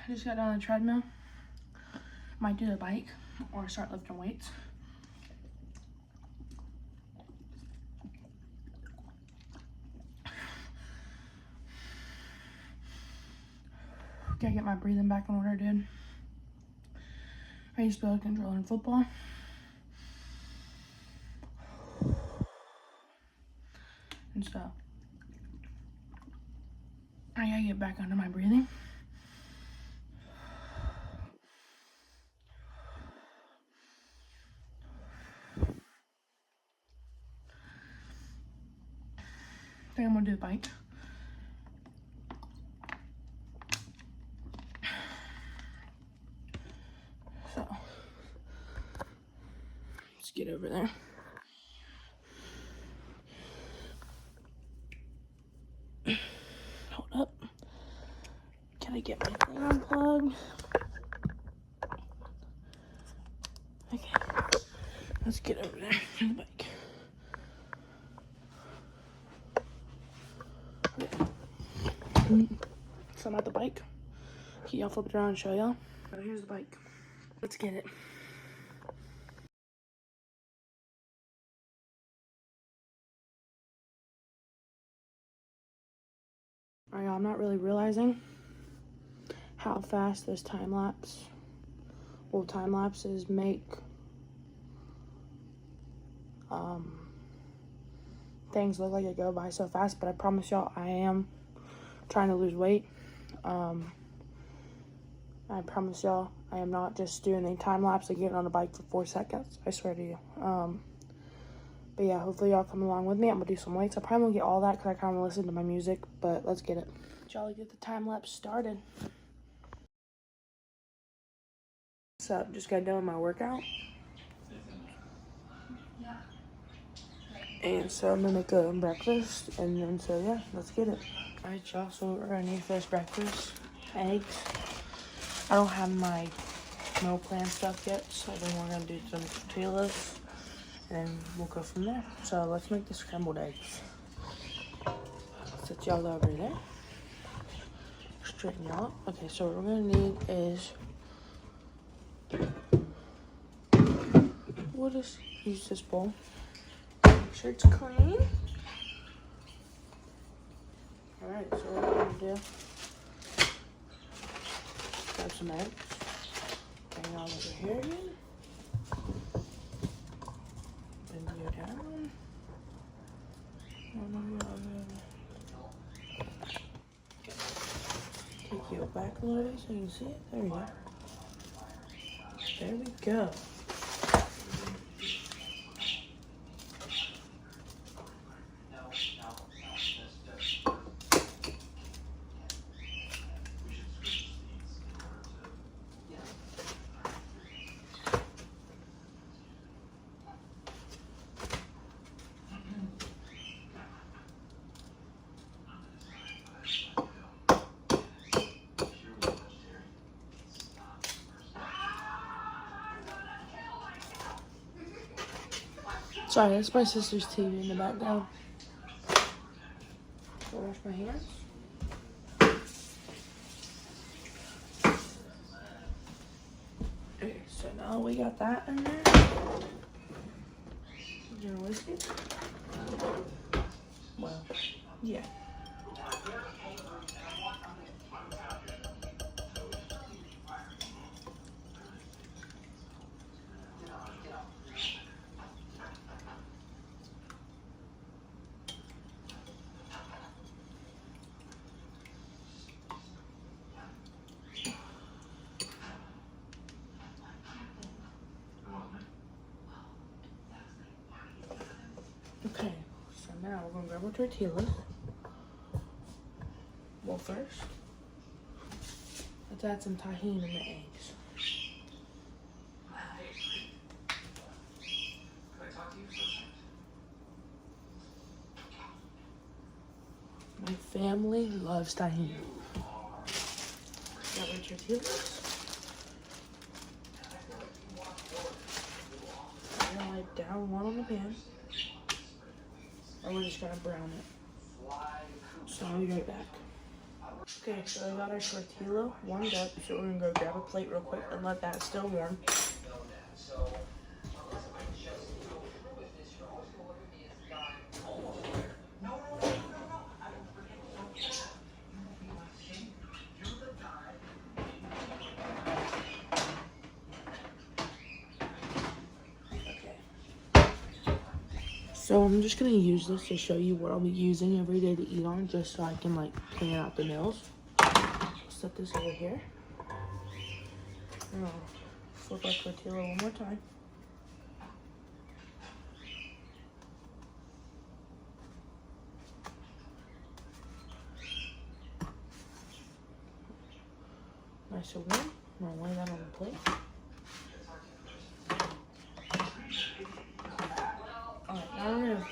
I just got down on the treadmill. Might do the bike or start lifting weights. Gotta get my breathing back in order, dude. I used to be able to control in football. And so I gotta get back under my breathing. I think I'm gonna do the bike. So let's get over there. Hold up. Can I get my thing unplugged? Okay. Let's get over there on the bike. Okay. So I'm at the bike. Okay, I'll flip it around and show y'all. So here's the bike. Let's get it. Alright, I'm not really realizing how fast this time lapses make things look like it go by so fast, but I promise y'all I am trying to lose weight. I promise y'all I am not just doing a time lapse and getting on a bike for 4 seconds. I swear to you. But yeah, hopefully y'all come along with me. I'm gonna do some weights. I probably won't get all that because I kind of listen to my music, but let's get it. Y'all get the time lapse started. So just got done with my workout. And so I'm gonna make a breakfast, and then so yeah, let's get it. Alright y'all, so what we're gonna need for this breakfast: eggs. I don't have my meal plan stuff yet, so then we're gonna do some tortillas, and then we'll go from there. So let's make the scrambled eggs. Set y'all over there. Straighten y'all up. Okay, so what we're gonna need is we'll just use this bowl. Make sure it's clean. Alright, so what we're gonna do, grab some eggs, bring it all over here again, bend you down, take you back a little bit so you can see it. There we go. There we go. Sorry, that's my sister's TV in the background. So wash my hands. Okay, so now we got that in there. You gonna whisk it? Well, yeah. Okay, so now we're gonna grab our tortillas. Well, first, let's add some tahini in the eggs. My family loves tahini. Got our tortillas. We're gonna lay down one on the pan. Or we're just gonna brown it. So I'll be right back. Okay, so I got our tortilla warmed up, so we're gonna go grab a plate real quick and let that still warm. So I'm just gonna use this to show you what I'll be using every day to eat on, just so I can like plan out the meals. Set this over here. And I'll flip our tortilla one more time. Nice and warm. I'm gonna lay that on the plate. Alright, now we're gonna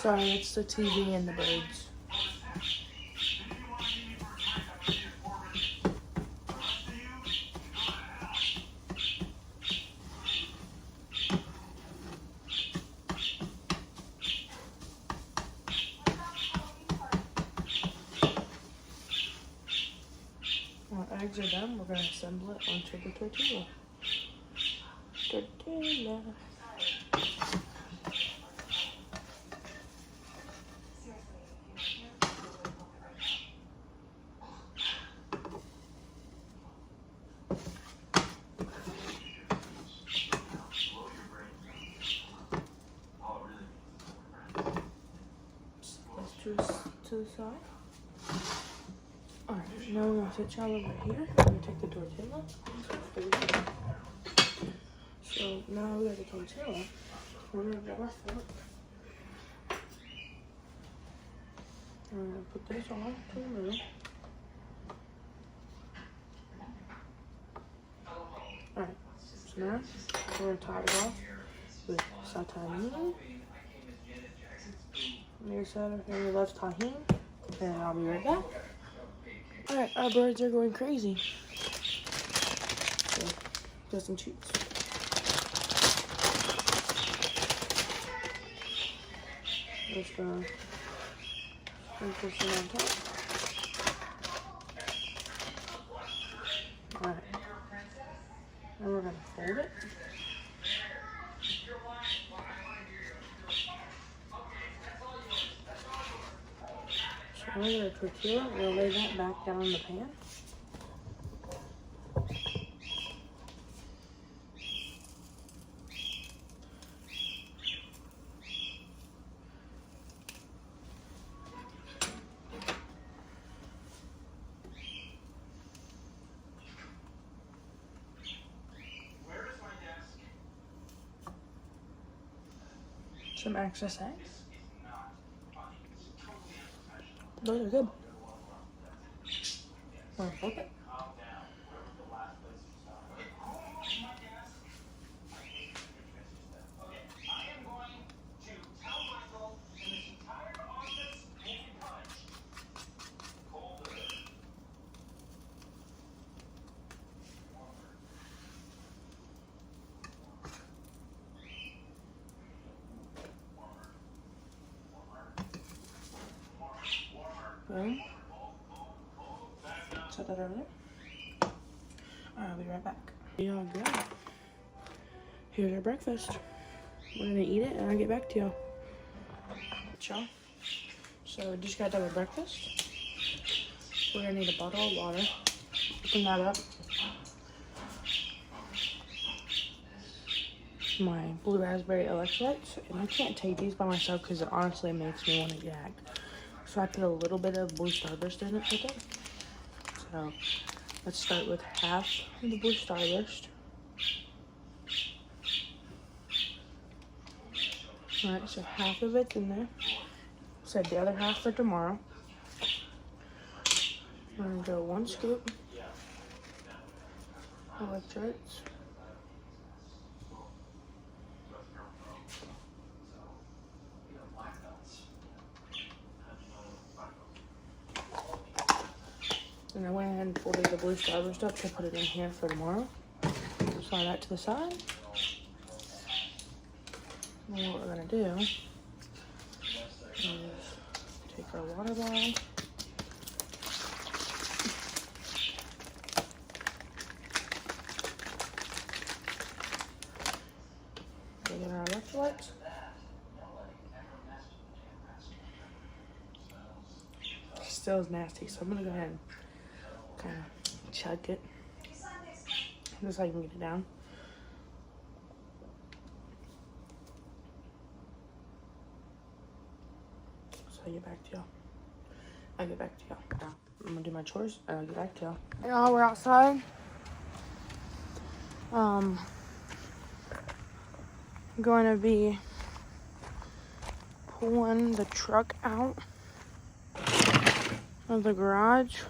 Sorry, it's the TV and the birds. When our eggs are done, we're going to assemble it onto the tortilla. Tortilla. To the side. Alright, now we're going to set y'all over here. We're going to take the tortilla. So now we got the tortilla. We're going to grab our fork. We're going to put this on to the middle. Alright, so now we're going to top it off with tahini. Near side of your left tahini, and I'll be right back. Alright, our birds are going crazy. So, get some cheese. Just gonna sprinkle some on top. Alright. And we're gonna fold it. So we're gonna tortilla, we'll lay that back down in the pan. Some excess eggs. Those are good. Want to flip it? Boom. Set that over there. Alright, I'll be right back. Y'all go. Here's our breakfast. We're gonna eat it and I'll get back to y'all. Y'all. So we just got done with breakfast. We're gonna need a bottle of water. Open that up. my blue raspberry electrolytes, and I can't take these by myself because it honestly makes me want to gag. So I put a little bit of blue starburst in it with it. So let's start with half of the blue starburst. Alright, so half of it's in there. Set the other half for tomorrow. I'm gonna go 1 scoop electrolytes. And I went ahead and folded the blue starburst up to put it in here for tomorrow. Slide that to the side. And what we're gonna do is take our water bottle. Get our electrolytes. Still is nasty, so I'm gonna go ahead and kind of chug it just so I can get it down. So I get back to y'all. I'm gonna do my chores and I'll get back to y'all. Y'all, we're outside. I'm going to be pulling the truck out of the garage.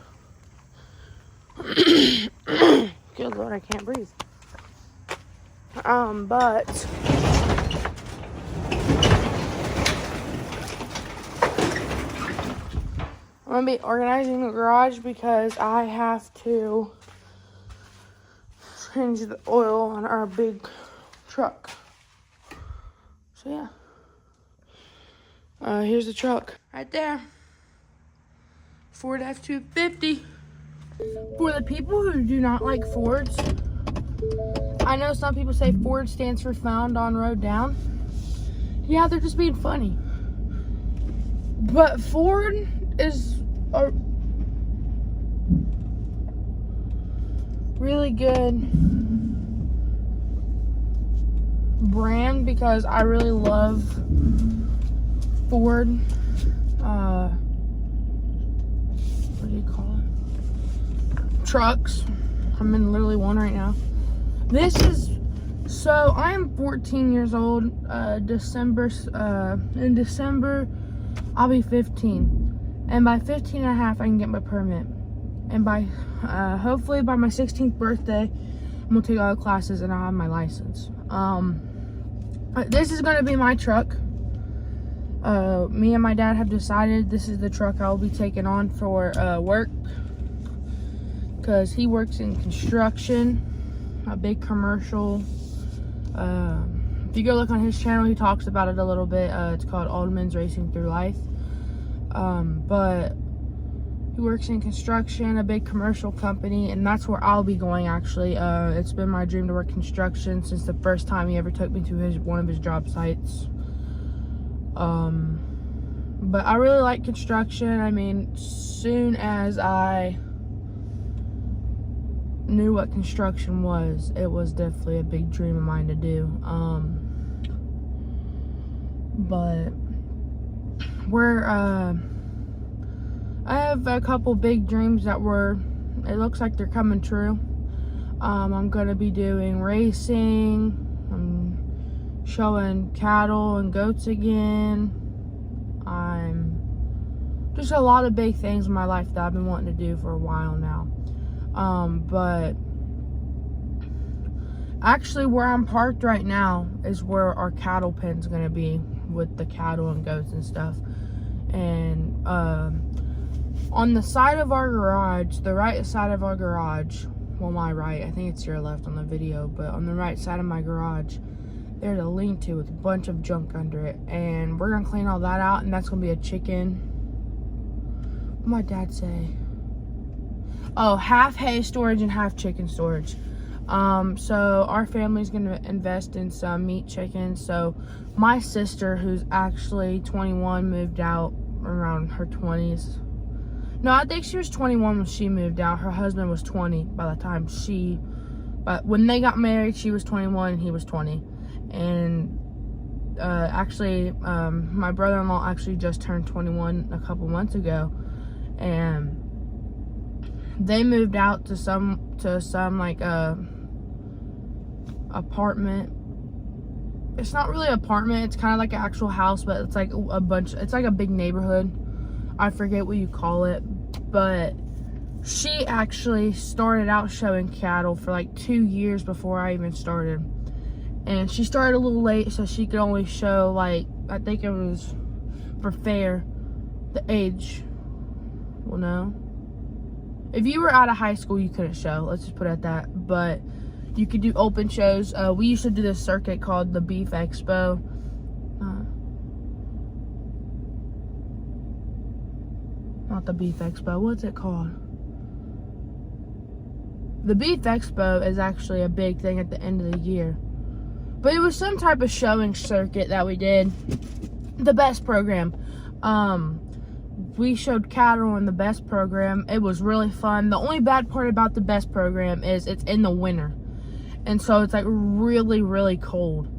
Good Lord, I can't breathe. But I'm gonna be organizing the garage because I have to change the oil on our big truck. So yeah. Here's the truck right there. Ford F-250. For the people who do not like Fords, I know some people say Ford stands for found on road down. Yeah, they're just being funny. But Ford is a really good brand because I really love Ford. What do you call it? Trucks. I'm in literally one right now. So I'm 14 years old. In December I'll be 15, and by 15 and a half I can get my permit, and by hopefully by my 16th birthday I'm gonna take all the classes and I'll have my license. This is gonna be my truck. Me and my dad have decided this is the truck I will be taking on for work, because he works in construction, a big commercial. If you go look on his channel, he talks about it a little bit. It's called Alderman's Racing Through Life. But he works in construction, a big commercial company, and that's where I'll be going actually. It's been my dream to work construction since the first time he ever took me to one of his job sites. But I really like construction. I mean, soon as I knew what construction was, it was definitely a big dream of mine to do. But I have a couple big dreams that it looks like they're coming true. I'm gonna be doing racing. I'm showing cattle and goats again. I'm just a lot of big things in my life that I've been wanting to do for a while now. But actually where I'm parked right now is where our cattle pen's gonna be, with the cattle and goats and stuff. And on the side of our garage, the right side of our garage, well, my right, I think it's your left on the video, but on the right side of my garage, there's a lean-to with a bunch of junk under it, and we're gonna clean all that out, and that's gonna be a chicken. What'd my dad say? Oh, half hay storage and half chicken storage. So our family's gonna invest in some meat chickens. So my sister, who's actually 21, moved out around her 20s. No, I think she was 21 when she moved out. Her husband was 20 by the time but when they got married, she was 21 and he was 20. And actually, my brother-in-law actually just turned 21 a couple months ago, and they moved out to some like apartment. It's not really an apartment, it's kind of like an actual house, but it's like it's like a big neighborhood. I forget what you call it, but she actually started out showing cattle for like 2 years before I even started. And she started a little late, so she could only show, like, I think it was for fair, the age. Well, no. If you were out of high school, you couldn't show. Let's just put it at that. But you could do open shows. We used to do this circuit called the Beef Expo. Not the Beef Expo. What's it called? The Beef Expo is actually a big thing at the end of the year. But it was some type of showing circuit that we did. The best program. We showed cattle in the best program. It was really fun. The only bad part about the best program is it's in the winter. And so it's like really, really cold.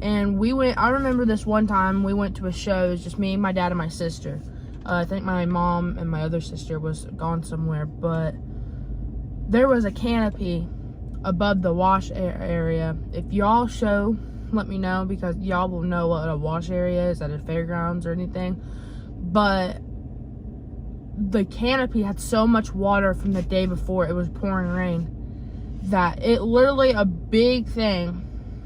And I remember this one time we went to a show. It was just me, my dad, and my sister. I think my mom and my other sister was gone somewhere. But there was a canopy above the wash area. If y'all show, let me know, because y'all will know what a wash area is at a fairgrounds or anything. But the canopy had so much water from the day before, it was pouring rain, that it literally, a big thing,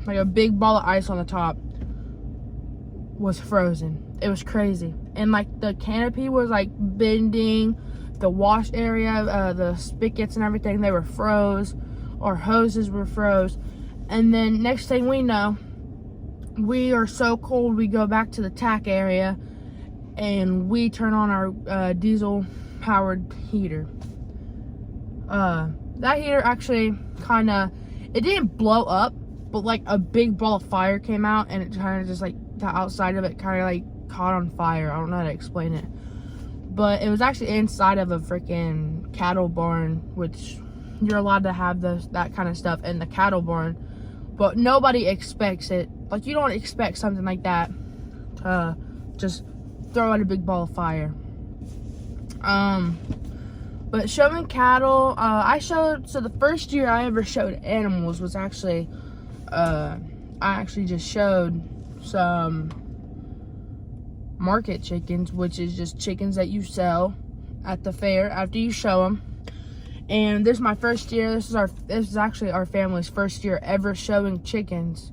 like a big ball of ice on the top, was frozen. It was crazy. And like the canopy was like bending, the wash area, the spigots and everything, they were froze. Our hoses were froze. And then next thing we know, we are so cold, we go back to the tack area and we turn on our diesel powered heater. That heater actually it didn't blow up, but like a big ball of fire came out, and it kind of just like the outside of it kind of like caught on fire. I don't know how to explain it, but it was actually inside of a freaking cattle barn, which you're allowed to have that kind of stuff in the cattle barn, but nobody expects it. Like, you don't expect something like that to just throw out a big ball of fire. But showing cattle, so the first year I ever showed animals was actually, I actually just showed some market chickens, which is just chickens that you sell at the fair after you show them. And this is my first year. This is actually our family's first year ever showing chickens,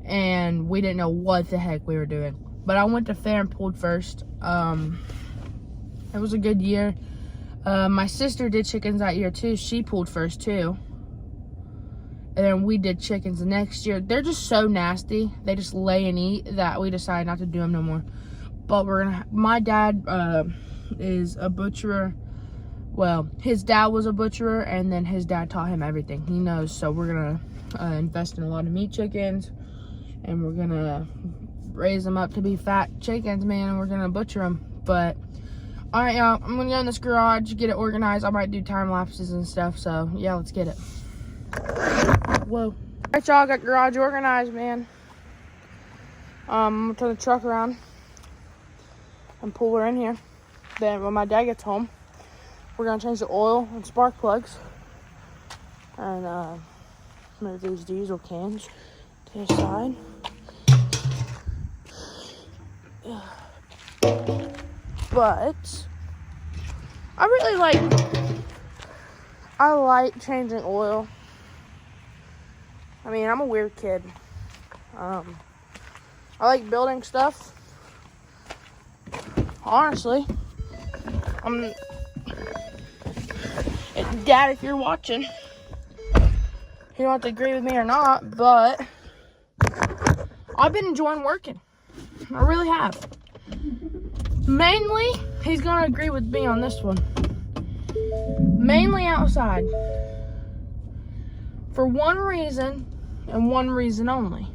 and we didn't know what the heck we were doing. But I went to fair and pulled first. It was a good year. My sister did chickens that year too. She pulled first too. And then we did chickens the next year. They're just so nasty. They just lay and eat that we decided not to do them no more. But my dad is a butcherer. Well, his dad was a butcherer, and then his dad taught him everything he knows. So we're gonna invest in a lot of meat chickens, and we're gonna raise them up to be fat chickens, man, and we're gonna butcher them. But all right, y'all, I'm gonna go in this garage, get it organized. I might do time lapses and stuff, so yeah, let's get it. Whoa. All right, y'all, got garage organized, man. I'm gonna turn the truck around and pull her in here. Then when my dad gets home, we're gonna change the oil and spark plugs, and move these diesel cans to the side. But I like changing oil. I mean, I'm a weird kid. I like building stuff. Honestly, Dad, if you're watching, you don't have to agree with me or not, but I've been enjoying working. I really have. Mainly, he's gonna agree with me on this one. Mainly outside. For one reason, and one reason only.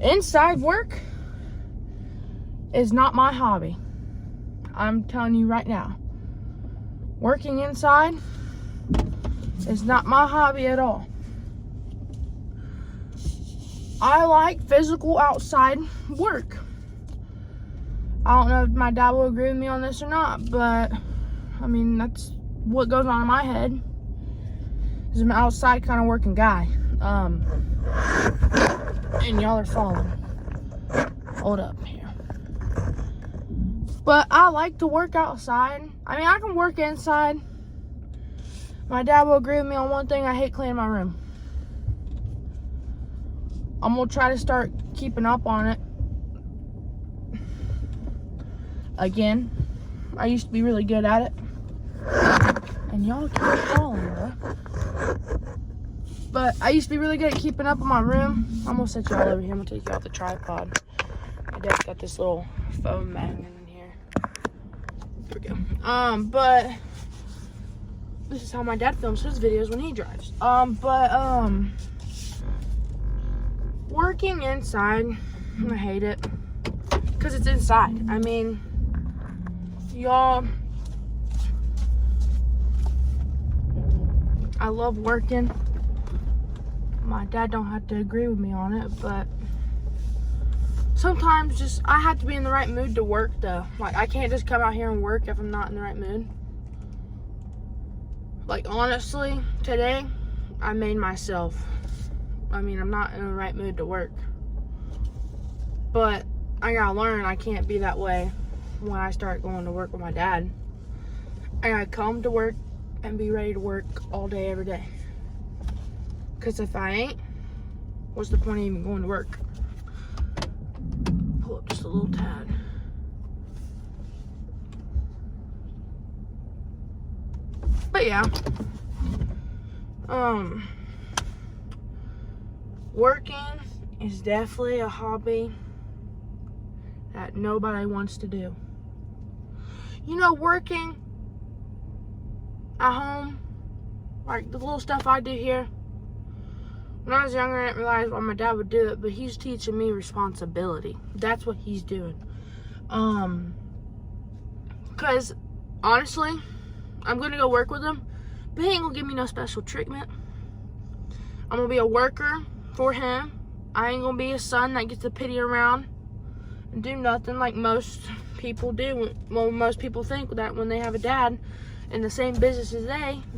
Inside work is not my hobby. I'm telling you right now. Working inside is not my hobby at all. I like physical outside work. I don't know if my dad will agree with me on this or not, but I mean, that's what goes on in my head. Is I'm an outside kind of working guy. And y'all are following. Hold up here. But I like to work outside. I mean, I can work inside. My dad will agree with me on one thing. I hate cleaning my room. I'm gonna try to start keeping up on it. Again, I used to be really good at it. And y'all keep falling, bro. But I used to be really good at keeping up in my room. I'm gonna set y'all over here. I'm gonna take you out the tripod. My dad's got this little phone magnet in here. There we go. But this is how my dad films his videos when he drives. Working inside, I hate it. Because it's inside. I mean, y'all, I love working. My dad don't have to agree with me on it, but sometimes just I have to be in the right mood to work though. Like, I can't just come out here and work if I'm not in the right mood. Like, honestly, today I made myself. I mean, I'm not in the right mood to work. But I gotta learn I can't be that way when I start going to work with my dad. I gotta come to work and be ready to work all day, every day. Because if I ain't, what's the point of even going to work? Pull up just a little tad. But yeah. Working is definitely a hobby that nobody wants to do. You know, working at home, like the little stuff I do here. When I was younger, I didn't realize why my dad would do it, but he's teaching me responsibility. That's what he's doing. Because, honestly, I'm going to go work with him, but he ain't going to give me no special treatment. I'm going to be a worker for him. I ain't going to be a son that gets to pity around and do nothing like most people do. Well, most people think that when they have a dad in the same business as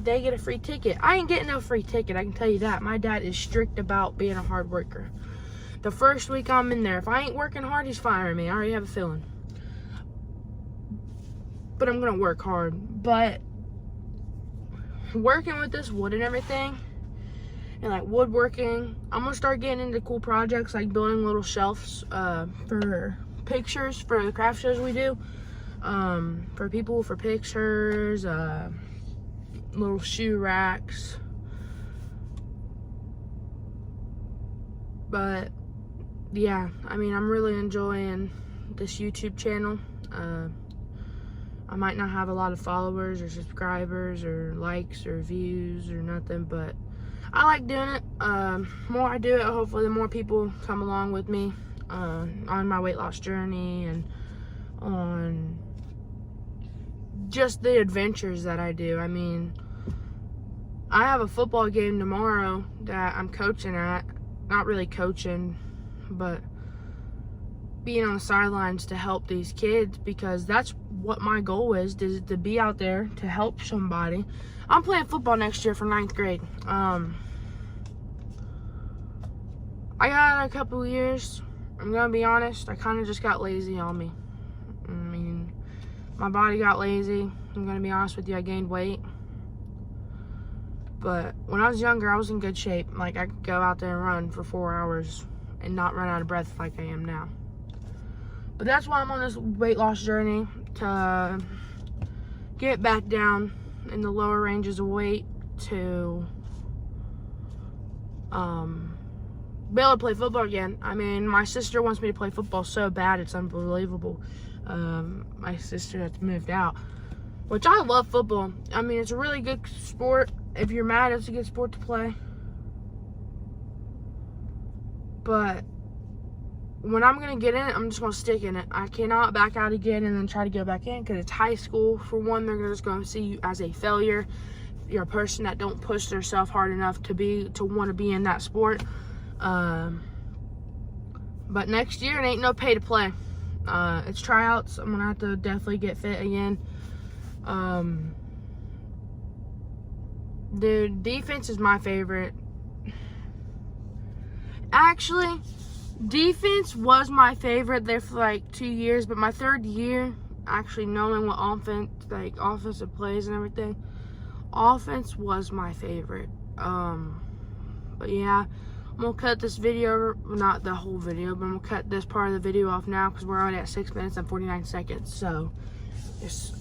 they get a free ticket. I ain't getting no free ticket, I can tell you that. My dad is strict about being a hard worker. The first week I'm in there, if I ain't working hard, he's firing me. I already have a feeling. But I'm gonna work hard. But working with this wood and everything, and like woodworking, I'm gonna start getting into cool projects like building little shelves for pictures for the craft shows we do. For people, for pictures, little shoe racks. But yeah, I mean, I'm really enjoying this YouTube channel. I might not have a lot of followers or subscribers or likes or views or nothing, but I like doing it. More I do it, hopefully the more people come along with me on my weight loss journey and on just the adventures that I do. I mean, I have a football game tomorrow that I'm coaching at. Not really coaching, but being on the sidelines to help these kids, because that's what my goal is to be out there to help somebody. I'm playing football next year for 9th grade. I got a couple years. I'm gonna be honest, I kind of just got lazy on me. I mean, my body got lazy. I'm gonna be honest with you, I gained weight. But when I was younger, I was in good shape. Like, I could go out there and run for 4 hours and not run out of breath like I am now. But that's why I'm on this weight loss journey, to get back down in the lower ranges of weight, to be able to play football again. I mean, my sister wants me to play football so bad, it's unbelievable. My sister that's moved out, which I love football. I mean, it's a really good sport. If you're mad, it's a good sport to play. But when I'm going to get in it, I'm just going to stick in it. I cannot back out again and then try to go back in, because it's high school. For one, they're just going to see you as a failure. You're a person that don't push themselves hard enough to want to be in that sport. But next year, it ain't no pay to play. It's tryouts. I'm gonna have to definitely get fit again. Dude, defense is my favorite. Actually, defense was my favorite there for like 2 years, but my third year, actually knowing what offensive plays and everything, offense was my favorite. But yeah, I'm gonna cut this video, not the whole video, but I'm gonna cut this part of the video off now because we're already at 6 minutes and 49 seconds. So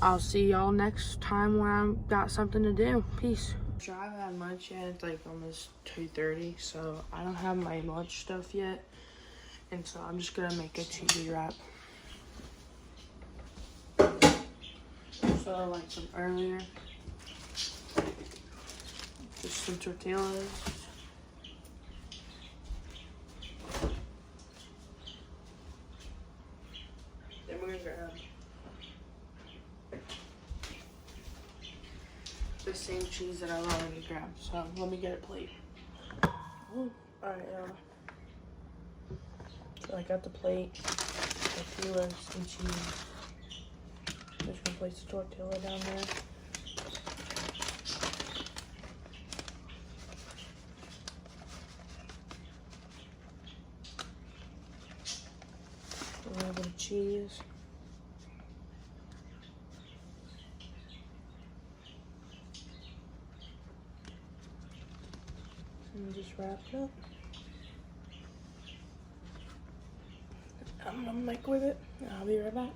I'll see y'all next time when I've got something to do. Peace. I haven't had lunch yet. It's like almost 2:30, so I don't have my lunch stuff yet, and so I'm just gonna make a cheesy wrap. So like from earlier, just some tortillas. Then we're gonna grab the same cheese that I've already grabbed. So let me get a plate. Alright, so I got the plate, tortillas, and cheese. I'm just gonna place the tortilla down there. A little bit of cheese. And just wrap it up. I'm gonna microwave it, and I'll be right back.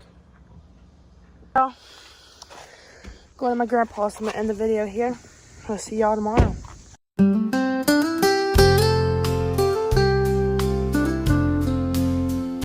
Going to my grandpa's, I'm gonna end the video here. I'll see y'all tomorrow.